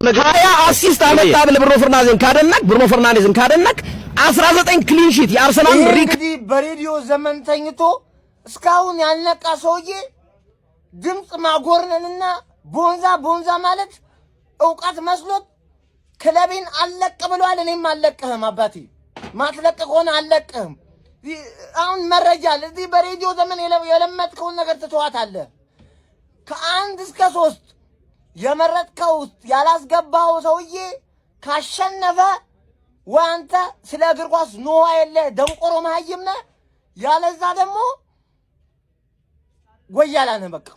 ሀያ አሲስት አመጣ ብለህ ብሩኖ ፈርናንዴዝን ካደነቅ 19 ክሊን ሺት የአርሰናል እንግዲህ በሬዲዮ ዘመን ተኝቶ እስካሁን ያልነቃ ሰውዬ ድምጽ ማጎርነንና ቦንዛ ማለት ዕውቀት መስሎት ክለቤን አለቅ ብሏል። እኔም አለቅህም አባቴ ማትለቅ ከሆነ አለቅህም። አሁን መረጃ ለዚህ በሬዲዮ ዘመን የለመጥከውን ነገር ትተዋታለህ። ከአንድ እስከ 3 የመረጥከው ያላስገባው ሰውዬ ካሸነፈ ወንተ ስለ እግር ኳስ ኖዋ የለ ደንቆሮ መሀይም ነህ። ያለዛ ደግሞ ጎያላ ነህ። በቃ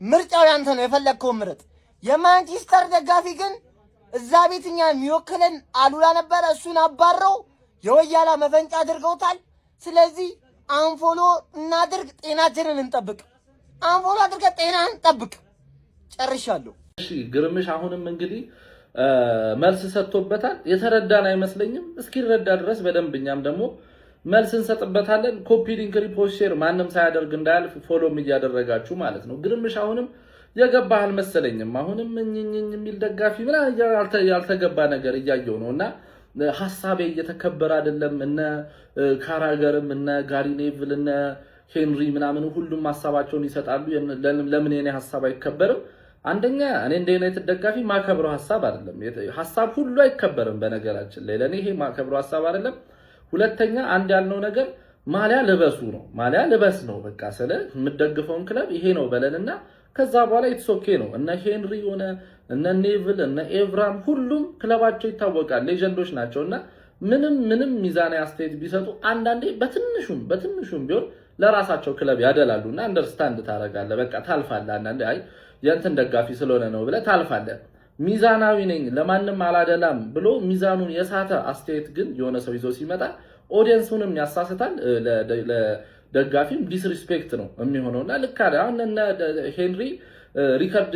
ምርጫው ያንተ ነው። የፈለግከው ምርጥ። የማንቸስተር ደጋፊ ግን እዛ ቤትኛ የሚወክለን አሉላ ነበረ። እሱን አባረው የወያላ መፈንጫ አድርገውታል። ስለዚህ አንፎሎ እናድርግ፣ ጤናችንን እንጠብቅ። አንፎሎ አድርገ ጤናን ጠብቅ። ጨርሻለሁ። እሺ ግርምሽ አሁንም እንግዲህ መልስ ሰጥቶበታል። የተረዳን አይመስለኝም። እስኪረዳ ድረስ በደንብኛም ደግሞ መልስ እንሰጥበታለን። ኮፒ ሊንክ ሪፖስት ሼር ማንንም ሳያደርግ እንዳያልፍ ፎሎም እያደረጋችሁ ማለት ነው። ግርምሽ አሁንም የገባህ አልመሰለኝም። አሁንም እኝኝኝ የሚል ደጋፊ ምናምን ያልተገባ ነገር እያየው ነውና ሐሳቤ እየተከበረ አይደለም። እነ ካራገርም እነ ጋሪ ኔቭል እነ ሄንሪ ምናምን ሁሉም ሐሳባቸውን ይሰጣሉ። ለምን የኔ ሐሳብ አይከበርም? አንደኛ እኔ እንደ ዩናይትድ ደጋፊ ማከብረው ሐሳብ አይደለም። ሐሳብ ሁሉ አይከበርም በነገራችን ላይ ለኔ ይሄ ማከብረው ሐሳብ አይደለም። ሁለተኛ አንድ ያልነው ነገር ማሊያ ልበሱ ነው። ማሊያ ልበስ ነው በቃ። ስለ የምትደግፈውን ክለብ ይሄ ነው በለንና ከዛ በኋላ ኢትስ ኦኬ ነው። እነ ሄንሪ ሆነ እነ ኔቭል እነ ኤቭራም ሁሉም ክለባቸው ይታወቃል፣ ሌጀንዶች ናቸውና ምንም ሚዛናዊ አስተያየት ቢሰጡ አንዳንዴ በትንሹም ቢሆን ለራሳቸው ክለብ ያደላሉና አንደርስታንድ ታረጋለህ። በቃ ታልፋለህ። አንዳንዴ አይ የእንትን ደጋፊ ስለሆነ ነው ብለህ ታልፋለህ። ሚዛናዊ ነኝ ለማንም አላደላም ብሎ ሚዛኑን የሳተ አስተያየት ግን የሆነ ሰው ይዞ ሲመጣ ኦዲየንሱንም ያሳስታል፣ ለደጋፊም ዲስሪስፔክት ነው የሚሆነውና ልክ አይደል? አሁን እነ ሄንሪ ሪከርድ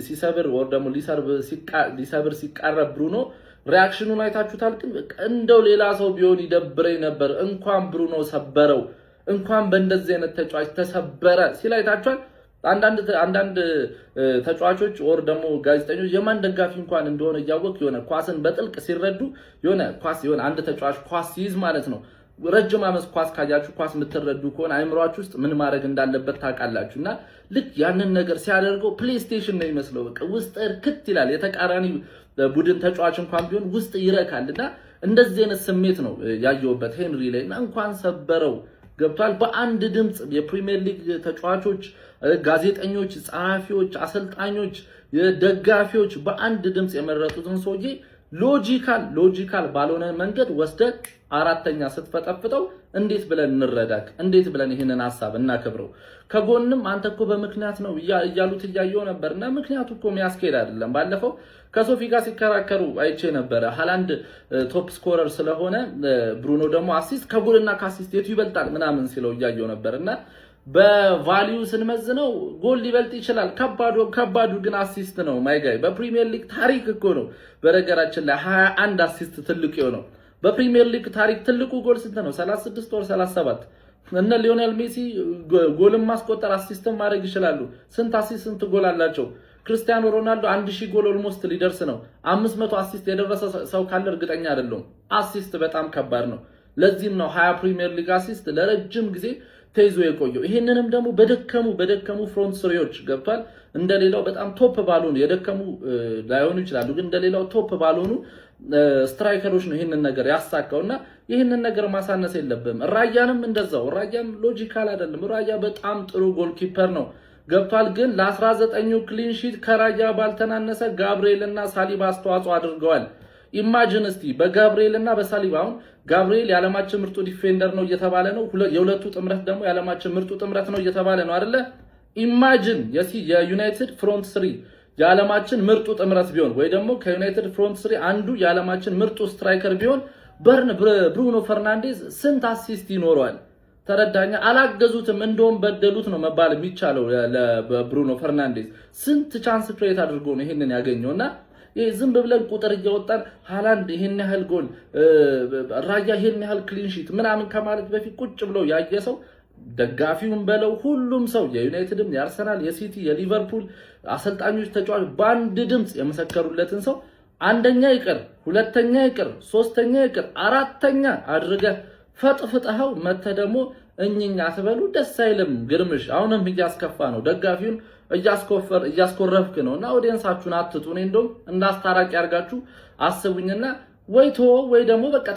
ሲሰብር ወር ደግሞ ሊሰብር ሲቃረብ ብሩኖ ሪአክሽኑን አይታችሁታል። ግን እንደው ሌላ ሰው ቢሆን ይደብረኝ ነበር፣ እንኳን ብሩኖ ሰበረው፣ እንኳን በእንደዚህ አይነት ተጫዋች ተሰበረ ሲል አይታችኋል። አንዳንድ ተጫዋቾች ወር ደግሞ ጋዜጠኞች የማን ደጋፊ እንኳን እንደሆነ እያወቅ የሆነ ኳስን በጥልቅ ሲረዱ የሆነ አንድ ተጫዋች ኳስ ሲይዝ ማለት ነው ረጅም አመት ኳስ ካያችሁ ኳስ የምትረዱ ከሆነ አይምሯችሁ ውስጥ ምን ማድረግ እንዳለበት ታውቃላችሁና ልክ ያንን ነገር ሲያደርገው ፕሌይስቴሽን ነው የሚመስለው። በቃ ውስጥ እርክት ይላል። የተቃራኒ ቡድን ተጫዋች እንኳን ቢሆን ውስጥ ይረካልና እንደዚህ አይነት ስሜት ነው ያየውበት ሄንሪ ላይና እንኳን ሰበረው ገብቷል። በአንድ ድምጽ የፕሪሚየር ሊግ ተጫዋቾች፣ ጋዜጠኞች፣ ጸሐፊዎች፣ አሰልጣኞች፣ ደጋፊዎች በአንድ ድምጽ የመረጡትን ሰውዬ ሎጂካል ባልሆነ መንገድ ወስደ አራተኛ ስትፈጠፍጠው እንዴት ብለን እንረዳክ? እንዴት ብለን ይሄንን ሐሳብ እናከብረው? ከጎንም አንተ እኮ በምክንያት ነው እያሉት እያየው ነበርና ምክንያቱ እኮ የሚያስኬድ አይደለም። ባለፈው ከሶፊ ጋር ሲከራከሩ አይቼ ነበር። ሃላንድ ቶፕ ስኮረር ስለሆነ ብሩኖ ደግሞ አሲስት ከጎልና ከአሲስት የቱ ይበልጣል ምናምን ሲለው እያየው ነበርና በቫልዩ ስንመዝነው ጎል ሊበልጥ ይችላል። ከባዱ ግን አሲስት ነው። ማይጋይ በፕሪሚየር ሊግ ታሪክ እኮ ነው በነገራችን ላይ 21 አሲስት ትልቅ ነው። በፕሪሚየር ሊግ ታሪክ ትልቁ ጎል ስንት ነው? 36 ወር 37። እነ ሊዮኔል ሜሲ ጎልን ማስቆጠር አሲስትም ማድረግ ይችላሉ። ስንት አሲስት ስንት ጎል አላቸው? ክርስቲያኖ ሮናልዶ 1000 ጎል ኦልሞስት ሊደርስ ነው። 500 አሲስት የደረሰ ሰው ካለ እርግጠኛ አይደለም። አሲስት በጣም ከባድ ነው። ለዚህም ነው 20 ፕሪሚየር ሊግ አሲስት ለረጅም ጊዜ ተይዞ የቆየው። ይሄንንም ደግሞ በደከሙ ፍሮንት ስሪዎች ገብቷል። እንደሌላው በጣም ቶፕ ባልሆኑ የደከሙ ላይሆኑ ይችላሉ፣ ግን እንደሌላው ቶፕ ባልሆኑ ስትራይከሮች ነው ይሄንን ነገር ያሳካውና ይሄንን ነገር ማሳነስ የለብም። ራያንም እንደዛው። ራያም ሎጂካል አይደለም። ራያ በጣም ጥሩ ጎልኪፐር ነው ገብቷል። ግን ለ19ኙ ክሊን ሺት ከራያ ባልተናነሰ ጋብሪኤልና ሳሊባ አስተዋጽኦ አድርገዋል። ኢማጂን እስቲ በጋብሪኤልና በሳሊባ አሁን ጋብሪኤል የዓለማችን ምርጡ ዲፌንደር ነው እየተባለ ነው። የሁለቱ ጥምረት ደግሞ የዓለማችን ምርጡ ጥምረት ነው እየተባለ ነው አይደለ? ኢማጂን የዩናይትድ ፍሮንት ስሪ የዓለማችን ምርጡ ጥምረት ቢሆን ወይ ደግሞ ከዩናይትድ ፍሮንት ስሪ አንዱ የዓለማችን ምርጡ ስትራይከር ቢሆን ብሩኖ ፈርናንዴዝ ስንት አሲስት ይኖረዋል? ተረዳኛ። አላገዙትም እንደውም በደሉት ነው መባል የሚቻለው። ለብሩኖ ፈርናንዴዝ ስንት ቻንስ ክሬት አድርጎ ነው ይሄንን ያገኘውና ዝም ብለን ቁጥር እያወጣን ሃላንድ ይሄን ያህል ጎል ራያ ይሄን ያህል ክሊን ሺት ምናምን ከማለት በፊት ቁጭ ብሎ ያየ ሰው ደጋፊውን በለው ሁሉም ሰው የዩናይትድም የአርሰናል የሲቲ የሊቨርፑል አሰልጣኞች ተጫዋች ባንድ ድምጽ የመሰከሩለትን ሰው አንደኛ ይቅር ሁለተኛ ይቅር ሶስተኛ ይቅር አራተኛ አድርገህ ፈጥፍጠው መተ ደግሞ እኛኛ አትበሉ ደስ አይልም ግርምሽ አሁንም እያስከፋ ነው ደጋፊውን እያስኮረፍክ ነውና ኦዲየንሳችሁን አትጡ እኔ እንደውም እንዳስታራቂ ያርጋችሁ አስቡኝና ወይቶ ወይ ደግሞ በቃ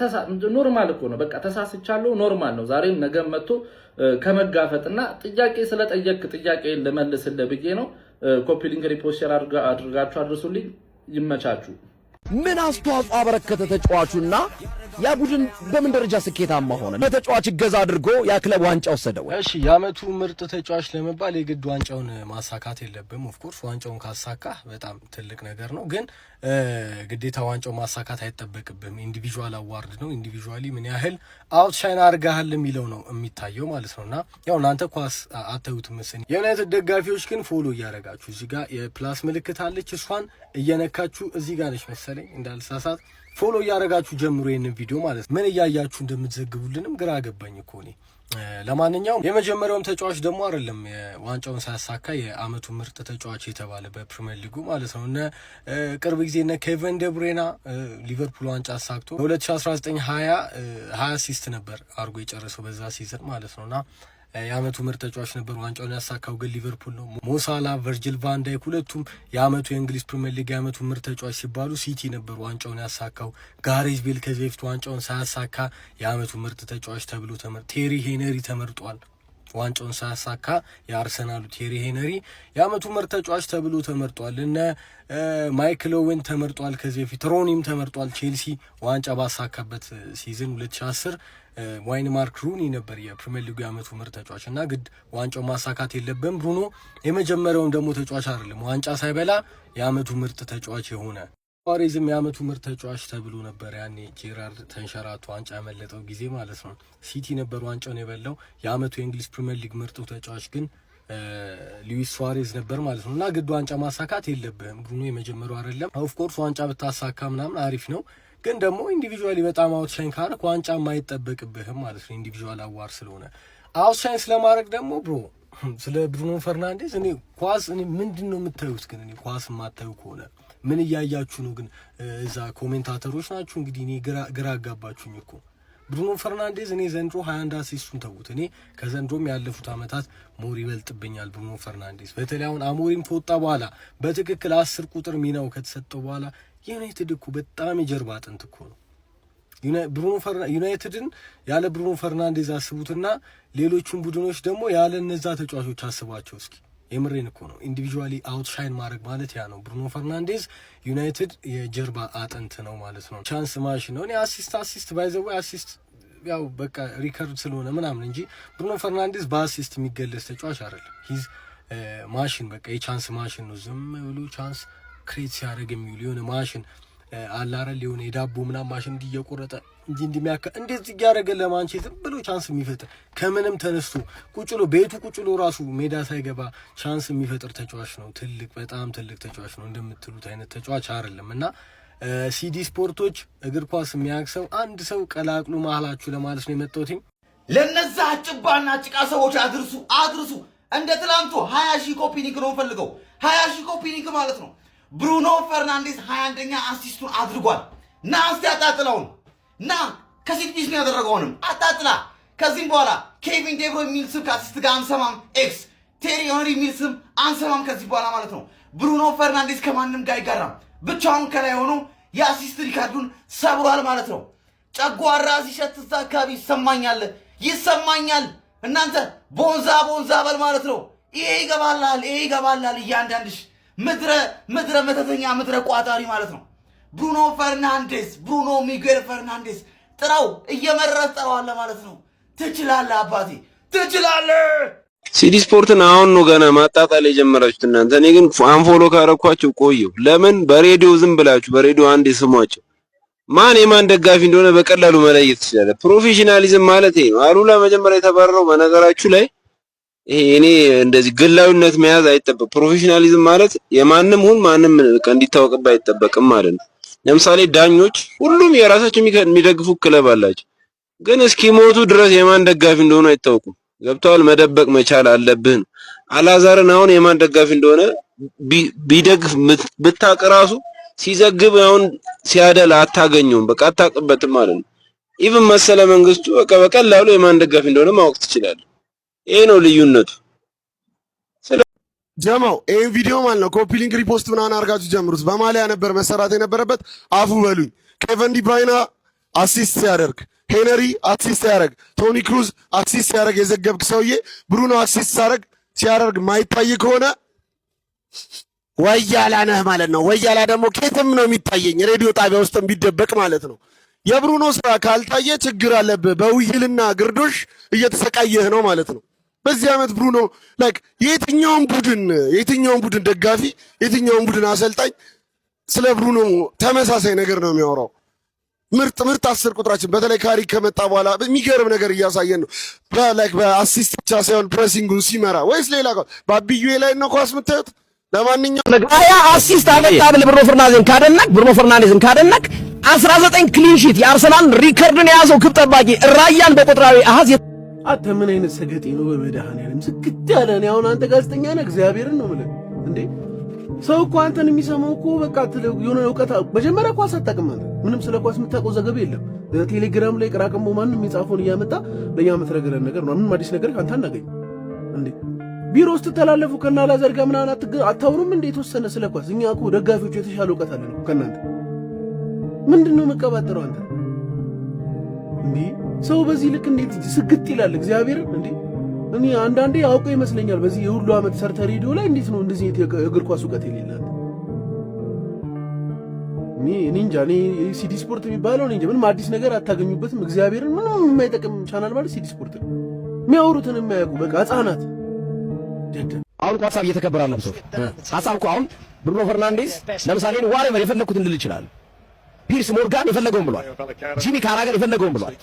ኖርማል እኮ ነው በቃ ተሳስቻለሁ ኖርማል ነው ዛሬም ነገም መጥቶ ከመጋፈጥና ጥያቄ ስለጠየቅ ጥያቄ ለመልስልህ ብዬ ነው ኮፒ ሊንክ ሪፖስት ሼር አድርጋችሁ አድርሱልኝ ይመቻችሁ ምን አስተዋጽኦ አበረከተ ተጫዋቹና ያ ቡድን በምን ደረጃ ስኬታማ ሆነ በተጫዋች ገዛ አድርጎ ያ ክለብ ዋንጫ ወሰደው እሺ ያመቱ ምርጥ ተጫዋች ለመባል የግድ ዋንጫውን ማሳካት የለብም ኦፍ ኮርስ ዋንጫውን ካሳካ በጣም ትልቅ ነገር ነው ግን ግዴታ ዋንጫው ማሳካት አይተበቅብም ኢንዲቪጁዋል አዋርድ ነው ኢንዲቪጁዋሊ ምን ያህል አውትሻይን አርጋሃል የሚለው ነው የሚታየው ማለት ነውና ያው እናንተ ኳስ አታዩትም መሰለኝ የዩናይትድ ደጋፊዎች ግን ፎሎ እያረጋችሁ እዚህ ጋር የፕላስ ምልክት አለች እሷን እየነካችሁ እዚህ ጋር ነሽ መሰለኝ እንዳልሳሳት ፎሎ እያረጋችሁ ጀምሮ ይሄን ቪዲዮ ማለት ምን እያያችሁ እንደምትዘግቡልንም ግራ ገባኝ እኮ እኔ ለማንኛውም የመጀመሪያውም ተጫዋች ደግሞ አይደለም ዋንጫውን ሳያሳካ የአመቱ ምርጥ ተጫዋች የተባለ በፕሪሚየር ሊጉ ማለት ነው እና ቅርብ ጊዜ እና ኬቨን ደብሬና ሊቨርፑል ዋንጫ አሳክቶ በ2019 20 አሲስት ነበር አርጎ የጨረሰው በዛ ሲዝን ማለት ነውና የአመቱ ምርጥ ተጫዋች ነበር ዋንጫውን ያሳካው ግን ሊቨርፑል ነው ሞሳላ ቨርጂል ቫን ዳይክ ሁለቱም የአመቱ የእንግሊዝ ፕሪሚየር ሊግ የአመቱ ምርጥ ተጫዋች ሲባሉ ሲቲ ነበር ዋንጫውን ያሳካው ጋሬዝ ቤል ከዚህ በፊት ዋንጫውን ሳያሳካ የአመቱ ምርጥ ተጫዋች ተብሎ ቴሪ ሄነሪ ተመርጧል ዋንጫውን ሳያሳካ የአርሰናሉ ቴሪ ሄነሪ የአመቱ ምርጥ ተጫዋች ተብሎ ተመርጧል እና ማይክል ኦዌን ተመርጧል ከዚህ በፊት ሮኒም ተመርጧል ቼልሲ ዋንጫ ባሳካበት ሲዝን 2010 ዋይን ማርክ ሩኒ ነበር የፕሪሚየር ሊግ የአመቱ ምርጥ ተጫዋች እና ግድ ዋንጫው ማሳካት የለበም ብሩኖ የመጀመሪያውም ደግሞ ተጫዋች አይደለም ዋንጫ ሳይበላ የአመቱ ምርጥ ተጫዋች የሆነ ሱዋሬዝም የአመቱ ምርጥ ተጫዋች ተብሎ ነበር ያኔ ጄራርድ ተንሸራቶ ዋንጫ ያመለጠው ጊዜ ማለት ነው ሲቲ ነበር ዋንጫውን የበላው የአመቱ የእንግሊዝ ፕሪሚየር ሊግ ምርጡ ተጫዋች ግን ሉዊስ ሱዋሬዝ ነበር ማለት ነውና ግድ ዋንጫ ማሳካት የለበም ብሩኖ የመጀመሪያው አይደለም ኦፍ ኮርስ ዋንጫ ብታሳካ ምናምን አሪፍ ነው ግን ደግሞ ኢንዲቪጁዋሊ በጣም አውትሻይን ካረክ ዋንጫ ማይጠበቅብህም ማለት ነው ኢንዲቪጁዋል አዋር ስለሆነ አውትሻይን ስለማድረግ ደግሞ ብሮ ስለ ብሩኖ ፈርናንዴዝ እኔ ኳስ እኔ ምንድነው የምታዩት ግን እኔ ኳስ ማታዩ ከሆነ ምን እያያችሁ ነው ግን እዛ ኮሜንታተሮች ናችሁ እንግዲህ እኔ ግራ አጋባችሁኝ እኮ ብሩኖ ፈርናንዴዝ እኔ ዘንድሮ 21 አሲስቱን ተውት እኔ ከዘንድሮም ያለፉት አመታት ሞር ይበልጥብኛል ብሩኖ ፈርናንዴዝ በተለይ አሁን አሞሪም ከወጣ በኋላ በትክክል 10 ቁጥር ሚናው ከተሰጠው በኋላ ዩናይትድ እኮ በጣም የጀርባ አጥንት እኮ ነው ዩናይትድን ያለ ብሩኖ ፈርናንዴዝ አስቡትና ሌሎቹን ቡድኖች ደግሞ ያለ እነዛ ተጫዋቾች አስቧቸው እስኪ የምሬን እኮ ነው ኢንዲቪጁዋሊ አውትሻይን ማድረግ ማለት ያ ነው ብሩኖ ፈርናንዴዝ ዩናይትድ የጀርባ አጥንት ነው ማለት ነው ቻንስ ማሽን ነው እኔ አሲስት ባይ ዘ ወይ አሲስት ያው በቃ ሪከርድ ስለሆነ ምናምን እንጂ ብሩኖ ፈርናንዴዝ በአሲስት የሚገለጽ ተጫዋች አይደለም ሂዝ ማሽን በቃ የቻንስ ማሽን ነው ዝም ብሎ ቻንስ ክሬት ሲያደርግ የሚውል የሆነ ማሽን አላረል የሆነ የዳቦ ምናምን ማሽን እንዲየቆረጠ እንዲሚያካ እንደዚህ ያደረገ ለማንቸስተር ብሎ ቻንስ የሚፈጥር ከምንም ተነስቶ ቁጭሎ ቤቱ ቁጭሎ ራሱ ሜዳ ሳይገባ ቻንስ የሚፈጥር ተጫዋች ነው ትልቅ በጣም ትልቅ ተጫዋች ነው እንደምትሉት አይነት ተጫዋች አይደለምና ሲዲ ስፖርቶች እግር ኳስ የሚያክሰው አንድ ሰው ቀላቅሉ መሀላችሁ ለማለት ነው የመጣሁት ለነዛ አጭባና ጭቃ ሰዎች አድርሱ እንደ ትላንቱ 20,000 ኮፒ ሊንክ ነው ፈልገው 20,000 ኮፒ ሊንክ ማለት ነው ብሩኖ ፈርናንዴዝ 21ኛ አሲስቱን አድርጓል ና እስቲ አጣጥላውን ና ከሲቲስ ነው ያደረገውንም አጣጥላ ከዚህም በኋላ ኬቪን ዴብሮ የሚል ስም ከአሲስት ጋር አንሰማም ኤክስ ቴሪ ሄንሪ የሚል ስም አንሰማም ከዚህ በኋላ ማለት ነው ብሩኖ ፈርናንዴዝ ከማንም ጋር አይጋራም ብቻውን ከላይ ሆኖ የአሲስት ሪካርዱን ሰብሯል ማለት ነው ጨጓራ ሲሸት እዛ አካባቢ ይሰማኛል እናንተ ቦንዛ በል ማለት ነው ይሄ ይገባላል እያንዳንድሽ ምድረ መተተኛ ምድረ ቋጣሪ ማለት ነው ብሩኖ ሚጌል ፈርናንዴዝ ጥራው እየመረጠዋል ማለት ነው ትችላለህ አባቴ ትችላለህ ሲዲ ስፖርትን አሁን ነው ገና ማጣጣል የጀመራችሁት እናንተ እኔ ግን አንፎሎ ካረኳችሁ ቆየው ለምን በሬዲዮ ዝም ብላችሁ በሬዲዮ አንዴ ስሟቸው ማን የማን ደጋፊ እንደሆነ በቀላሉ መለየት ይችላል ፕሮፌሽናሊዝም ማለት ይሄ ነው አሉላ መጀመሪያ የተባረረው በነገራችሁ ላይ ይሄ እኔ እንደዚህ ግላዊነት መያዝ አይጠበቅ ፕሮፌሽናሊዝም ማለት የማንም ሁን ማንም እንዲታወቅበት አይጠበቅም ማለት ነው ለምሳሌ ዳኞች ሁሉም የራሳቸው የሚደግፉ ክለብ አላቸው ግን እስኪሞቱ ድረስ የማን ደጋፊ እንደሆነ አይታወቁም ገብቷል። መደበቅ መቻል አለብህ። አላዛርን አሁን የማን ደጋፊ እንደሆነ ቢደግፍ ብታቅ ራሱ ሲዘግብ አሁን ሲያደላ አታገኘውም። በቃ አታውቅበትም ማለት ነው። ኢቭን መሰለ መንግስቱ በቃ በቀላሉ የማን ደጋፊ እንደሆነ ማወቅ ትችላለህ። ይሄ ነው ልዩነቱ። ጀማው ይሄን ቪዲዮ ማለት ነው ኮፒ ሊንክ ሪፖስት ምናምን አድርጋችሁ ጀምሩት። በማሊያ ነበር መሰራት የነበረበት። አፉ በሉኝ። ኬቨን ዲ ብራይና አሲስት ሲያደርግ፣ ሄነሪ አሲስት ሲያደርግ፣ ቶኒ ክሩዝ አሲስት ሲያደርግ የዘገብክ ሰውዬ ብሩኖ አሲስት ሲያደርግ ማይታይ ከሆነ ወያላ ነህ ማለት ነው። ወያላ ደግሞ ኬትም ነው የሚታየኝ ሬዲዮ ጣቢያ ውስጥ ቢደበቅ ማለት ነው። የብሩኖ ስራ ካልታየ ችግር አለብህ። በውይልና ግርዶሽ እየተሰቃየህ ነው ማለት ነው። በዚህ ዓመት ብሩኖ ላይክ የትኛውም ቡድን ደጋፊ የትኛውም ቡድን አሰልጣኝ ስለ ብሩኖ ተመሳሳይ ነገር ነው የሚያወራው። ምርጥ 10 ቁጥራችን በተለይ ካሪክ ከመጣ በኋላ የሚገርም ነገር እያሳየን ነው። በአሲስት ብቻ ሳይሆን ፕሬሲንጉን ሲመራ ወይስ ሌላ በአብዩ ላይ ነው ኳስ የምታዩት። ለማንኛውም ያ አሲስት አመጣ ብለህ ብሩኖ ፈርናንዴዝን ካደነቅ 19 ክሊን ሺት የአርሰናል ሪከርድን የያዘው ግብ ጠባቂ ራያን በቁጥራዊ አሃዝ አንተ ምን አይነት ሰገጤ ነው? በመድኃኒዓለም ስግጥ ያለ ነው። አሁን አንተ ጋዜጠኛ ነህ፣ እግዚአብሔርን ነው የምልህ እንዴ። ሰው እኮ አንተን የሚሰማው እኮ በቃ የሆነ እውቀት መጀመሪያ ኳስ አታውቅም አንተ። ምንም ስለ ኳስ የምታውቀው ዘገባ የለም። ቴሌግራም ላይ ቅራቅሞ ማንም የጻፈውን እያመጣ ለኛ የምትነግረን ነገር ነው። ምንም አዲስ ነገር ካንተ አናገኝ እንዴ። ቢሮ ውስጥ ተላለፉ ከና ላዘር ጋር ምናምን አታውሩም እንዴ? የተወሰነ ስለ ኳስ እኛ እኮ ደጋፊዎቹ የተሻለ እውቀት አለን እኮ ከናንተ። ምንድነው መቀባጠረው አንተ እንዴ? ሰው በዚህ ልክ እንዴት ስግጥ ይላል? እግዚአብሔር እንዴ! እኔ አንዳንዴ አውቀው ይመስለኛል በዚህ የሁሉ ዓመት ሰርተ ሬዲዮ ላይ እንዴት ነው እንደዚህ የእግር ኳስ እውቀት የሌላት? እኔ እንጃ። እኔ ሲዲ ስፖርት የሚባለው እንጃ ምንም አዲስ ነገር አታገኙበትም። እግዚአብሔርን ምንም የማይጠቅም ቻናል ማለት ሲዲ ስፖርት ነው። የሚያወሩትን የማያውቁ በቃ ህጻናት። አሁን ኳስ እየተከበረ አለ ሰው ሐሳብ እኮ አሁን ብሩኖ ፈርናንዴዝ ለምሳሌ ዋሬቨር የፈለኩትን ልል ይችላል። ፒርስ ሞርጋን የፈለገውን ብሏል። ጂሚ ካራገር የፈለገውን ብሏል።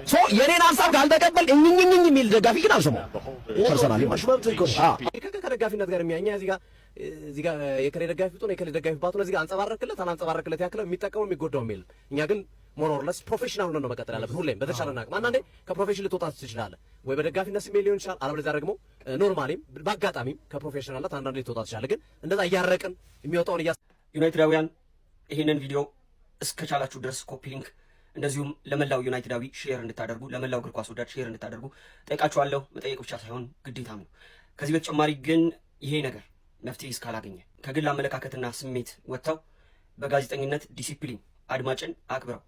ሶ የኔን ሐሳብ ካልተቀበል እኝኝኝ የሚል ደጋፊ ግን አልሰማም። ፐርሰናሊ ማለት ከደጋፊነት ጋር የሚያኛ እዚህ ጋር የከሌ ደጋፊ ብትሆን የከሌ ደጋፊ ባትሆን እዚህ ጋር አንጸባረክለት ያክለው የሚጠቀመው የሚጎዳው የሚል እኛ ግን ሞኖርለስ ፕሮፌሽናል ሆነን ነው መቀጠል ያለብን። ሁሌም በተቻለና አቅም አንዳንዴ ከፕሮፌሽን ልትወጣ ትችላለህ ወይ በደጋፊነት ስሜት ሊሆን ይችላል። አለበለዚያ ደግሞ ኖርማሊም በአጋጣሚም ከፕሮፌሽናልነት አንዳንዴ ልትወጣ ትችላለህ። ግን እንደዛ እያረቅን የሚወጣውን ዩናይትዳውያን ይህንን ቪዲዮ እስከቻላችሁ ድረስ ኮፒ ሊንክ እንደዚሁም ለመላው ዩናይትዳዊ ሼር እንድታደርጉ ለመላው እግር ኳስ ወዳድ ሼር እንድታደርጉ ጠይቃችኋለሁ። መጠየቅ ብቻ ሳይሆን ግዴታም ነው። ከዚህ በተጨማሪ ግን ይሄ ነገር መፍትሄ እስካላገኘ ከግል አመለካከትና ስሜት ወጥተው በጋዜጠኝነት ዲሲፕሊን አድማጭን አክብረው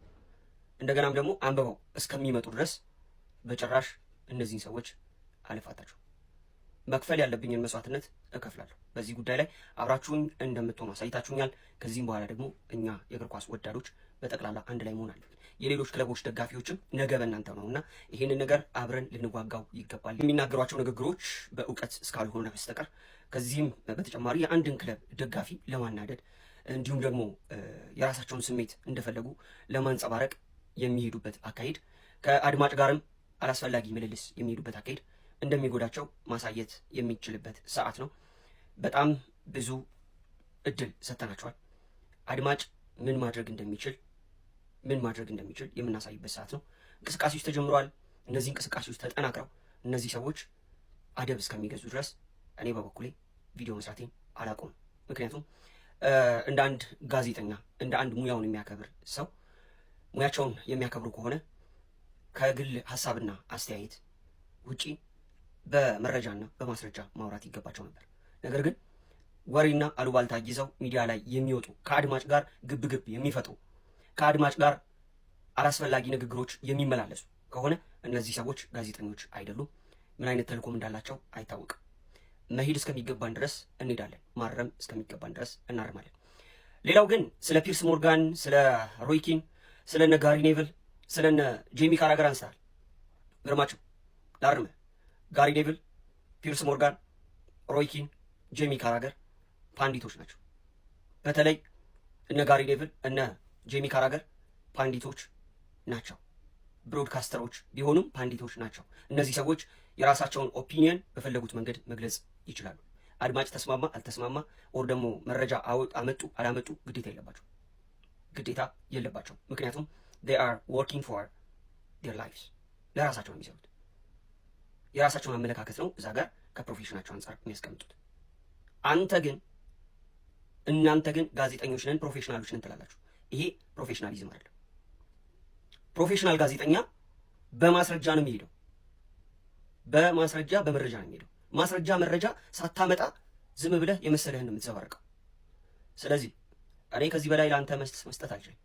እንደገናም ደግሞ አንብበው እስከሚመጡ ድረስ በጭራሽ እነዚህን ሰዎች አልፋታችሁ። መክፈል ያለብኝን መስዋዕትነት እከፍላለሁ። በዚህ ጉዳይ ላይ አብራችሁኝ እንደምትሆኑ አሳይታችሁኛል። ከዚህም በኋላ ደግሞ እኛ የእግር ኳስ ወዳዶች በጠቅላላ አንድ ላይ መሆን አለብን። የሌሎች ክለቦች ደጋፊዎችም ነገ በእናንተ ነውና ይህንን ነገር አብረን ልንዋጋው ይገባል። የሚናገሯቸው ንግግሮች በእውቀት እስካልሆነ በስተቀር ከዚህም በተጨማሪ የአንድን ክለብ ደጋፊ ለማናደድ እንዲሁም ደግሞ የራሳቸውን ስሜት እንደፈለጉ ለማንጸባረቅ የሚሄዱበት አካሄድ ከአድማጭ ጋርም አላስፈላጊ ምልልስ የሚሄዱበት አካሄድ እንደሚጎዳቸው ማሳየት የሚችልበት ሰዓት ነው። በጣም ብዙ እድል ሰጥተናቸዋል። አድማጭ ምን ማድረግ እንደሚችል የምናሳይበት ሰዓት ነው። እንቅስቃሴዎች ተጀምረዋል። እነዚህ እንቅስቃሴዎች ተጠናክረው እነዚህ ሰዎች አደብ እስከሚገዙ ድረስ እኔ በበኩሌ ቪዲዮ መስራቴን አላቆም። ምክንያቱም እንደ አንድ ጋዜጠኛ እንደ አንድ ሙያውን የሚያከብር ሰው ሙያቸውን የሚያከብሩ ከሆነ ከግል ሀሳብና አስተያየት ውጪ በመረጃና በማስረጃ ማውራት ይገባቸው ነበር። ነገር ግን ወሬና አሉባልታ ይዘው ሚዲያ ላይ የሚወጡ ከአድማጭ ጋር ግብግብ የሚፈጥሩ ከአድማጭ ጋር አላስፈላጊ ንግግሮች የሚመላለሱ ከሆነ እነዚህ ሰዎች ጋዜጠኞች አይደሉም። ምን አይነት ተልእኮም እንዳላቸው አይታወቅም። መሄድ እስከሚገባን ድረስ እንሄዳለን፣ ማረም እስከሚገባን ድረስ እናርማለን። ሌላው ግን ስለ ፒርስ ሞርጋን፣ ስለ ሮይኪን፣ ስለነ ጋሪ ኔቭል፣ ስለነ ጄሚ ካራገር አንስተሃል። ግርማቸው ላርምህ። ጋሪ ኔቭል፣ ፒርስ ሞርጋን፣ ሮይኪን፣ ጄሚ ካራገር ፓንዲቶች ናቸው። በተለይ እነ ጋሪ ኔቭል እነ ጄሚ ካራገር ፓንዲቶች ናቸው። ብሮድካስተሮች ቢሆኑም ፓንዲቶች ናቸው። እነዚህ ሰዎች የራሳቸውን ኦፒኒየን በፈለጉት መንገድ መግለጽ ይችላሉ። አድማጭ ተስማማ አልተስማማ ወር ደግሞ መረጃ አመጡ አላመጡ ግዴታ የለባቸው። ምክንያቱም they are working for their lives ለራሳቸው ነው የሚሰሩት። የራሳቸውን አመለካከት ነው እዛ ጋር ከፕሮፌሽናቸው አንጻር የሚያስቀምጡት። እናንተ ግን ጋዜጠኞች ነን ፕሮፌሽናሎች ነን ትላላችሁ። ይሄ ፕሮፌሽናሊዝም አይደለም። ፕሮፌሽናል ጋዜጠኛ በማስረጃ ነው የሚሄደው። በማስረጃ በመረጃ ነው የሚሄደው። ማስረጃ መረጃ ሳታመጣ ዝም ብለህ የመሰለህን የምትዘባርቀው። ስለዚህ እኔ ከዚህ በላይ ለአንተ መስጠት አልችልም።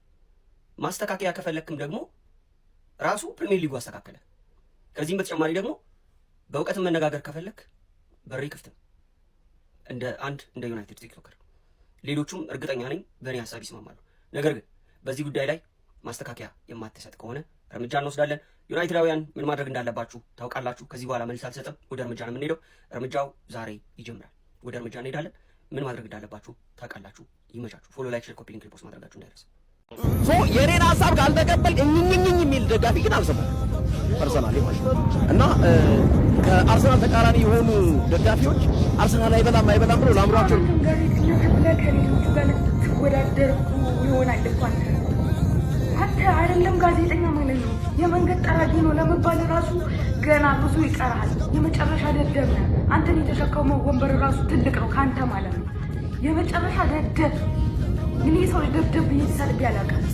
ማስተካከያ ከፈለክም ደግሞ ራሱ ፕሪሚየር ሊጉ አስተካከለ። ከዚህም በተጨማሪ ደግሞ በእውቀት መነጋገር ከፈለክ በሬ ክፍት ነው፣ እንደ ዩናይትድ ቲክቶከር። ሌሎቹም እርግጠኛ ነኝ በእኔ ሀሳብ ይስማማሉ። ነገር ግን በዚህ ጉዳይ ላይ ማስተካከያ የማትሰጥ ከሆነ እርምጃ እንወስዳለን። ዩናይትዳውያን ምን ማድረግ እንዳለባችሁ ታውቃላችሁ። ከዚህ በኋላ መልስ አልሰጥም፣ ወደ እርምጃ ነው የምንሄደው። እርምጃው ዛሬ ይጀምራል። ወደ እርምጃ እንሄዳለን። ምን ማድረግ እንዳለባችሁ ታውቃላችሁ። ይመቻችሁ። ፎሎ፣ ላይክ፣ ሼር፣ ኮፒ ሊንክ፣ ሪፖስት ማድረጋችሁ እንዳይረሳ። የኔን ሀሳብ ካልተቀበል እኝኝኝ የሚል ደጋፊ ግን አልሰማም ፐርሰናሊ ማለት ነው። እና ከአርሰናል ተቃራኒ የሆኑ ደጋፊዎች አርሰናል አይበላም ብለው ለአምሯቸው ከሌሎቹ ጋር ልትወዳደርኩ ይሆናል እኮ አንተ አይደለም ጋዜጠኛ ማለት ነው፣ የመንገድ ጠራጊ ነው ለመባል ራሱ ገና ብዙ ይቀርሃል። የመጨረሻ ደደብ ነህ። አንተን የተሸከመው ወንበር ራሱ ትልቅ ነው ከአንተ ማለት ነው። የመጨረሻ ደደብ። እኔ ሰው ደብደብ ብዬ ተሳልቤ አላውቅም።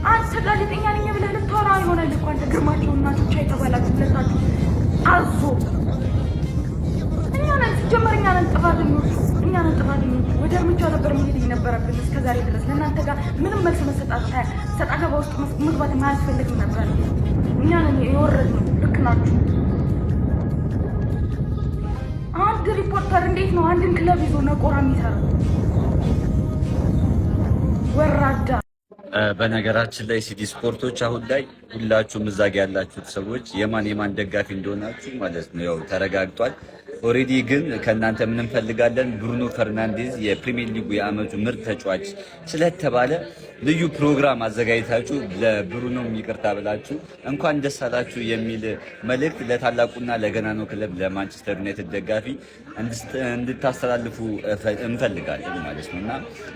አንተ ጋዜጠኛ ነኝ ብለህ ልታወራ ይሆናል እኮ አንተ ግርማቸው እና ቹቻ የተባላችሁ ሁለታችሁ አዞ። እኛ ነን ጥፋተኞቹ። ወደ እርምጃ ነበር መሄድ የነበረብን እስከዛሬ ድረስ። ለእናንተ ጋር ምንም መልስ ሰጣ ገባ ውስጥ መግባት የማያስፈልግም ነበር። እኛ ነን የወረድነው። ልክ ናችሁ። አንድ ሪፖርተር እንዴት ነው አንድን ክለብ ይዞ ነቆራ የሚሰራው? ወራዳ። በነገራችን ላይ ሲቲ ስፖርቶች አሁን ላይ ሁላችሁም እዛ ጋ ያላችሁት ሰዎች የማን ደጋፊ እንደሆናችሁ ማለት ነው ያው ተረጋግጧል። ኦሬዲ ግን ከእናንተ ምን እንፈልጋለን? ብሩኖ ፈርናንዴዝ የፕሪሚየር ሊጉ የዓመቱ ምርጥ ተጫዋች ስለተባለ ልዩ ፕሮግራም አዘጋጅታችሁ ለብሩኖ ይቅርታ ብላችሁ እንኳን ደስ አላችሁ የሚል መልእክት ለታላቁና ለገናናው ክለብ ለማንቸስተር ዩናይትድ ደጋፊ እንድታስተላልፉ እንፈልጋለን ማለት ነው። እና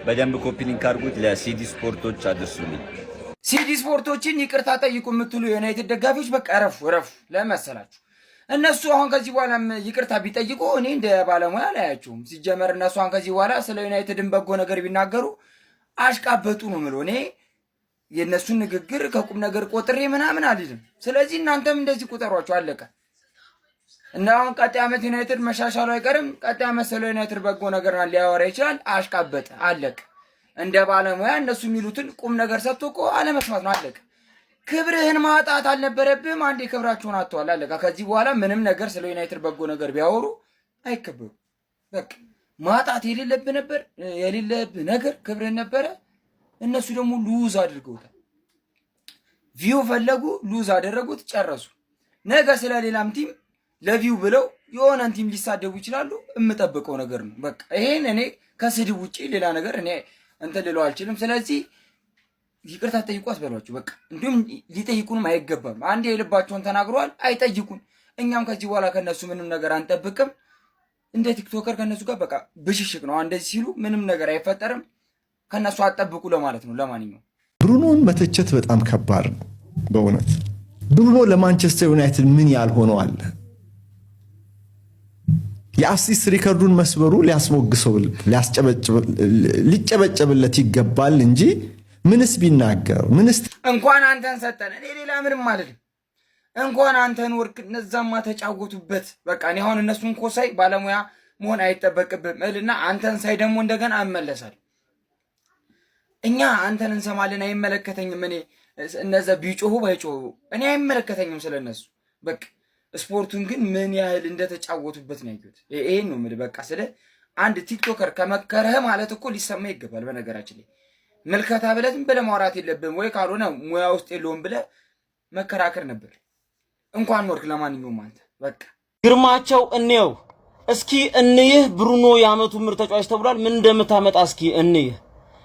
በደንብ ኮፒ ሊንክ አድርጉት፣ ለሲዲ ስፖርቶች አድርሱልኝ። ሲዲ ስፖርቶችን ይቅርታ ጠይቁ የምትሉ የዩናይትድ ደጋፊዎች በቃ ረፉ ለመሰላችሁ። እነሱ አሁን ከዚህ በኋላ ይቅርታ ቢጠይቁ እኔ እንደ ባለሙያ አላያቸውም። ሲጀመር እነሱ አሁን ከዚህ በኋላ ስለ ዩናይትድን በጎ ነገር ቢናገሩ አሽቃበጡ ነው የምለው። እኔ የእነሱን ንግግር ከቁም ነገር ቆጥሬ ምናምን አልልም። ስለዚህ እናንተም እንደዚህ ቁጠሯቸው፣ አለቀ። እና አሁን ቀጣይ ዓመት ዩናይትድ መሻሻሉ አይቀርም። ቀጣይ ዓመት ስለ ዩናይትድ በጎ ነገር ሊያወራ ይችላል። አሽቃበጠ፣ አለቀ። እንደ ባለሙያ እነሱ የሚሉትን ቁም ነገር ሰጥቶ እኮ አለመስማት ነው፣ አለቀ። ክብርህን ማጣት አልነበረብህም። አንዴ ክብራቸውን አጥተዋል፣ አለቀ። ከዚህ በኋላ ምንም ነገር ስለ ዩናይትድ በጎ ነገር ቢያወሩ አይከበሩ። በቃ ማጣት የሌለብህ ነገር ክብርህን ነበረ። እነሱ ደግሞ ሉዝ አድርገውታል። ቪው ፈለጉ፣ ሉዝ አደረጉት፣ ጨረሱ። ነገ ስለ ሌላም ቲም ለቪው ብለው የሆነን ቲም ሊሳደቡ ይችላሉ። የምጠብቀው ነገር ነው። በቃ ይሄን እኔ ከስድብ ውጪ ሌላ ነገር እኔ እንትን ልለው አልችልም። ስለዚህ ይቅርታ ጠይቁ አስበሏቸው። በቃ እንዲሁም ሊጠይቁንም አይገባም። አንዴ የልባቸውን ተናግረዋል፣ አይጠይቁን። እኛም ከዚህ በኋላ ከነሱ ምንም ነገር አንጠብቅም። እንደ ቲክቶከር ከነሱ ጋር በቃ ብሽሽቅ ነው። እንደዚህ ሲሉ ምንም ነገር አይፈጠርም። ከነሱ አጠብቁ ለማለት ነው። ለማንኛውም ብሩኖን መተቸት በጣም ከባድ ነው በእውነት። ብሩኖ ለማንቸስተር ዩናይትድ ምን ያልሆነው አለ? የአሲስት ሪከርዱን መስበሩ ሊያስሞግሰው ሊጨበጨብለት ይገባል እንጂ ምንስ ቢናገር ምንስ እንኳን አንተን ሰጠን እኔ ሌላ ምንም ማለት ነው። እንኳን አንተን ወርክ እነዛማ ተጫወቱበት። በቃ እኔ አሁን እነሱን ኮሳይ ባለሙያ መሆን አይጠበቅብም እልና አንተን ሳይ ደግሞ እንደገና አመለሳል። እኛ አንተን እንሰማለን፣ አይመለከተኝም። እኔ እነዛ ቢጮሁ ባይጮሁ እኔ አይመለከተኝም ስለነሱ። በቃ ስፖርቱን ግን ምን ያህል እንደተጫወቱበት ነው ያዩት። ይሄን ነው የምልህ። በቃ ስለ አንድ ቲክቶከር ከመከረህ ማለት እኮ ሊሰማ ይገባል። በነገራችን ላይ መልከታ ብለህ ዝም ብለህ ማውራት የለብህም ወይ ካልሆነ ሙያ ውስጥ የለውም ብለህ መከራከር ነበር። እንኳን ኖርክ። ለማንኛውም አንተ በቃ ግርማቸው እንየው እስኪ እንይህ ብሩኖ የዓመቱ ምርጥ ተጫዋች ተብሏል። ምን እንደምታመጣ እስኪ እንይህ።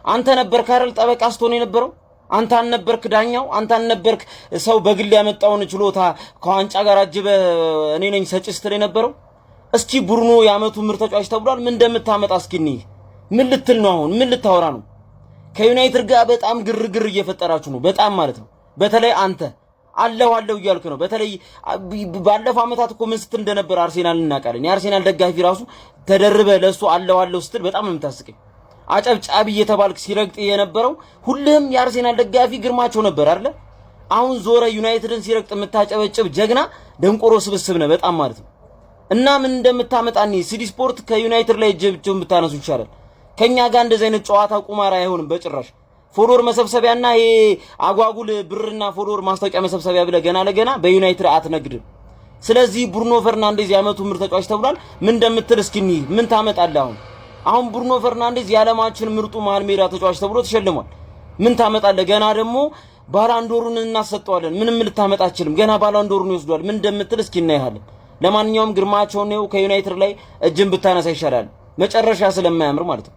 አንተ ነበርክ አይደል ጠበቃ ስትሆን የነበረው? አንተ አልነበርክ ዳኛው? አንተ አልነበርክ ሰው በግል ያመጣውን ችሎታ ከዋንጫ ጋር አጅበ እኔ ነኝ ሰጪ ስትል የነበረው? እስኪ ብሩኖ የዓመቱ ምርጥ ተጫዋች ተብሏል። ምን እንደምታመጣ እስኪ እንይህ። ምን ልትል ነው አሁን? ምን ልታወራ ነው? ከዩናይትድ ጋር በጣም ግርግር እየፈጠራችሁ ነው። በጣም ማለት ነው። በተለይ አለሁ እያልክ ነው። በተለይ ባለፈው አመታት እኮ ምን ስትል እንደነበር አርሴናል እናውቃለን። የአርሴናል ደጋፊ ራሱ ተደርበ ለሱ አለሁ ስትል በጣም ነው የምታስቀኝ። አጨብጫቢ እየተባልክ ሲረግጥ የነበረው ሁሉም የአርሴናል ደጋፊ ግርማቸው ነበር አይደል? አሁን ዞረ ዩናይትድን ሲረግጥ የምታጨበጭብ ጀግና ደንቆሮ ስብስብ ነው በጣም ማለት ነው። እና ምን እንደምታመጣኒ ሲዲ ስፖርት ከዩናይትድ ላይ እጅብጭም ብታነሱ ይቻላል። ከኛ ጋር እንደዚህ አይነት ጨዋታ ቁማራ አይሆንም በጭራሽ። ፎሎወር መሰብሰቢያና ይሄ አጓጉል ብርና ፎሎወር ማስታወቂያ መሰብሰቢያ ብለ ገና ለገና በዩናይትድ አትነግድም። ስለዚህ ብሩኖ ፈርናንዴዝ የዓመቱ ምርጥ ተጫዋች ተብሏል። ምን እንደምትል እስኪኒ ምን ታመጣለህ? አሁን ብሩኖ ፈርናንዴዝ የዓለማችን ምርጡ መሃል ሜዳ ተጫዋች ተብሎ ተሸልሟል። ምን ታመጣለህ? ገና ደግሞ ባላንዶሩን እናሰጠዋለን። ምንም ልታመጣ አትችልም። ገና ባላንዶሩን ይወስዷል። ምን እንደምትል እስኪ እናያለን። ለማንኛውም ግርማቸው ነው ከዩናይትድ ላይ እጅን ብታነሳ ይሻላል፣ መጨረሻ ስለማያምር ማለት ነው።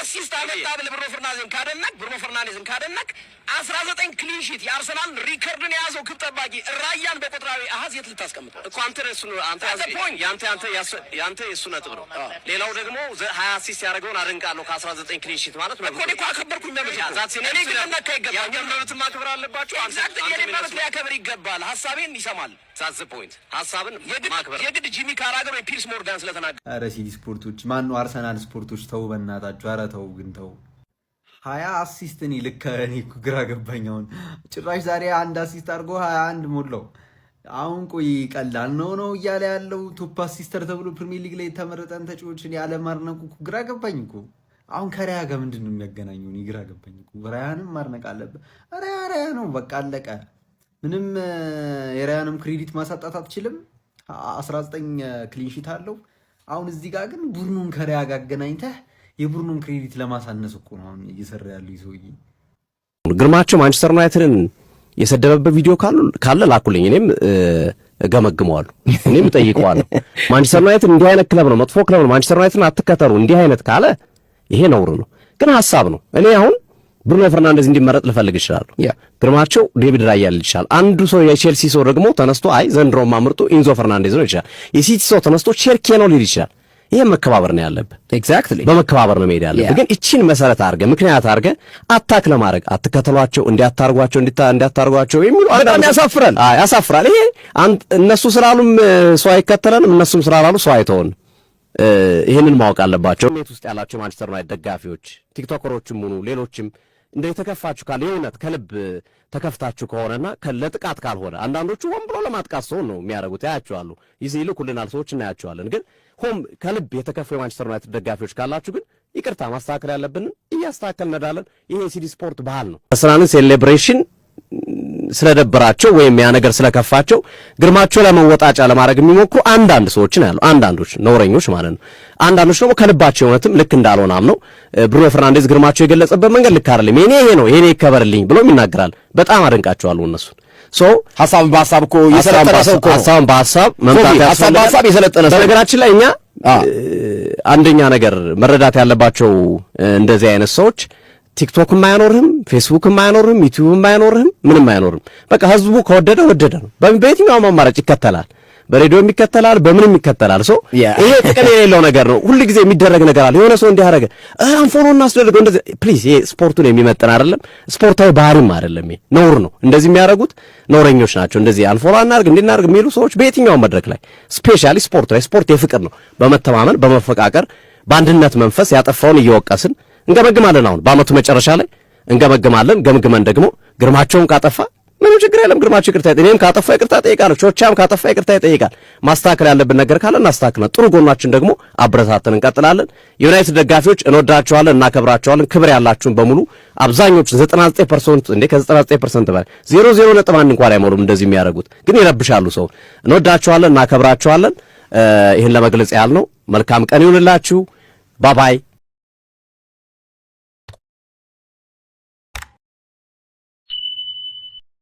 አሲስት አመጣ ብለህ ብሩኖ ፈርናንዴዝን ካደነቅ 19 ክሊን ሺት የአርሰናል ሪከርድን የያዘው ግብ ጠባቂ ራያን በቁጥራዊ አሃዝ የት ልታስቀምጠው እኮ? ያንተ የእሱ ነጥብ ነው። ሌላው ደግሞ 20 አሲስት ያደረገውን አድንቃለሁ። ከ19 ክሊን ሺት ማለት ነው እኮ አከበርኩኝ። እኔ ግን ነካ ይገባል። መብት ማክበር አለባቸው። የኔ መብት ሊያከብር ይገባል። ሀሳቤን ይሰማል። ሳዝ ፖይንት ሀሳብን ማክበር የግድ ጂሚ ካራገር ወይ ፒርስ ሞርጋን ስለተናገረ። ኧረ ሲዲ ስፖርቶች ማነው አርሰናል ስፖርቶች ተው በእናታችሁ። ኧረ ተው ግን ተው። 20 አሲስት እኔ ልክ እኔ ግራ ገባኝ። አሁን ጭራሽ ዛሬ አንድ አሲስት አድርጎ 21 ሞላው። አሁን ቆይ ቀላል ነው እያለ ያለው ቶፕ አሲስተር ተብሎ ፕሪሚየር ሊግ ላይ የተመረጠን ተጫዋቾችን ያለ ማድነቁ ግራ ገባኝ እኮ። አሁን ከራያ ጋር ምንድን ነው የሚያገናኘው? እኔ ግራ ገባኝ እኮ። ራያንም ማድነቅ አለበት። ራያ ነው በቃ አለቀ። ምንም የራያንም ክሬዲት ማሳጣት አትችልም። 19 ክሊንሺት አለው። አሁን እዚህ ጋር ግን ቡርኑን ከራያ ጋር አገናኝተህ የቡርኑን ክሬዲት ለማሳነስ እኮ ነው አሁን እየሰራ ያለው ይሰውዬ። ግርማቸው ማንቸስተር ዩናይትድን የሰደበበት ቪዲዮ ካለ ላኩልኝ፣ እኔም እገመግመዋለሁ፣ እኔም እጠይቀዋለሁ። ማንቸስተር ዩናይትድ እንዲህ አይነት ክለብ ነው፣ መጥፎ ክለብ ነው፣ ማንቸስተር ዩናይትድን አትከተሉ እንዲህ አይነት ካለ ይሄ ነውር ነው። ግን ሐሳብ ነው። እኔ አሁን ብሩኖ ፈርናንዴዝ እንዲመረጥ ልፈልግ ይችላል። ግርማቸው ዴቪድ ራያ ሊል ይችላል። አንዱ ሰው የቼልሲ ሰው ደግሞ ተነስቶ አይ ዘንድሮማ ምርጡ ኢንዞ ፈርናንዴዝ ነው ይችላል። የሲቲ ሰው ተነስቶ ቼርኬ ነው ሊል ይችላል። ይሄ መከባበር ነው ያለብህ። ኤግዛክትሊ በመከባበር ነው መሄድ ያለብህ። ግን እቺን መሰረት አድርገህ ምክንያት አድርገህ አታክ ለማድረግ አትከተሏቸው፣ እንዲያታርጓቸው የሚሉ በጣም ያሳፍራል። ያሳፍራል። ይሄ እነሱ ስላሉም ሰው አይከተለንም፣ እነሱም ስላሉ ሰው አይተውን። ይሄንን ማወቅ አለባቸው። ኔት ውስጥ ያላቸው ማንቸስተር ዩናይትድ ደጋፊዎች ቲክቶከሮችም ሆኑ ሌሎችም እንደ የተከፋችሁ ካለ የእውነት ከልብ ተከፍታችሁ ከሆነና ለጥቃት ካልሆነ አንዳንዶቹ ሆን ብሎ ለማጥቃት ሰው ነው የሚያደርጉት። ያያቸዋሉ፣ ይልኩልናል፣ ሰዎች እናያቸዋለን። ግን ሆም ከልብ የተከፉ የማንቸስተር ዩናይትድ ደጋፊዎች ካላችሁ ግን ይቅርታ፣ ማስተካከል ያለብንን እያስተካከል እንሄዳለን። ይሄ የሲዲ ስፖርት ባህል ነው። አርሰናልን ሴሌብሬሽን ስለደበራቸው ወይም ያ ነገር ስለከፋቸው ግርማቸው ለመወጣጫ ለማድረግ የሚሞክሩ አንዳንድ ሰዎችን ያሉ፣ አንዳንዶች ነውረኞች ማለት ነው። አንዳንዶች ደግሞ ከልባቸው እውነትም ልክ እንዳልሆነ አምነው ብሩኖ ፈርናንዴዝ ግርማቸው የገለጸበት መንገድ ልክ አይደለም፣ የኔ ይሄ ነው የኔ ይከበርልኝ ብሎም ይናገራል። በጣም አደንቃቸዋለሁ እነሱን። ሐሳብን በሐሳብ እኮ የሰለጠነ ሰው እኮ ሐሳብን በሐሳብ መምጣት ያስፈልጋል። ሐሳብ የሰለጠነ ሰው። በነገራችን ላይ እኛ አንደኛ ነገር መረዳት ያለባቸው እንደዚህ አይነት ሰዎች ቲክቶክም አይኖርህም፣ ፌስቡክም አይኖርህም፣ ዩቲዩብም አይኖርህም፣ ምንም አይኖርም። በቃ ህዝቡ ከወደደ ወደደ ነው። በየትኛውም አማራጭ ይከተላል። በሬዲዮም ይከተላል፣ በምንም ይከተላል። ይሄ ጥቅም የሌለው ነገር ነው። ሁሉ ጊዜ የሚደረግ ነገር አለ። የሆነ ሰው እንዲህ አደረገ አንፎሎ እናስደርገው እንደዚህ። ፕሊዝ ይሄ ስፖርቱን የሚመጥን አይደለም፣ ስፖርታዊ ባህሪም አይደለም። ይሄ ነውር ነው። እንደዚህ የሚያደርጉት ነውረኞች ናቸው። እንደዚህ አንፎሎ እናድርግ እንድናደርግ የሚሉ ሰዎች በየትኛውም መድረክ ላይ ስፔሻሊ ስፖርት ላይ ስፖርት የፍቅር ነው። በመተማመን በመፈቃቀር በአንድነት መንፈስ ያጠፋውን እየወቀስን እንገመግማለን። አሁን በአመቱ መጨረሻ ላይ እንገመግማለን። ገምግመን ደግሞ ግርማቸውን ካጠፋ ምንም ችግር የለም፣ ግርማቸው ይቅርታ ይጠይቃል። እኔም ካጠፋ ይቅርታ እጠይቃለሁ። ቾቻም ካጠፋ ይቅርታ ይጠይቃል። ማስተካከል ያለብን ነገር ካለ እናስተካክለን። ጥሩ ጎናችን ደግሞ አብረታተን እንቀጥላለን። የዩናይትድ ደጋፊዎች እንወዳቸዋለን፣ እናከብራቸዋለን። ክብር ያላችሁን በሙሉ አብዛኞቹ 99% እንዴ ከ99% በላይ 0.1 እንኳን አይሞሉም እንደዚህ የሚያደርጉት ግን ይረብሻሉ ሰው። እንወዳቸዋለን፣ እናከብራቸዋለን። ይህን ለመግለጽ ያህል ነው። መልካም ቀን ይሁንላችሁ። ባባይ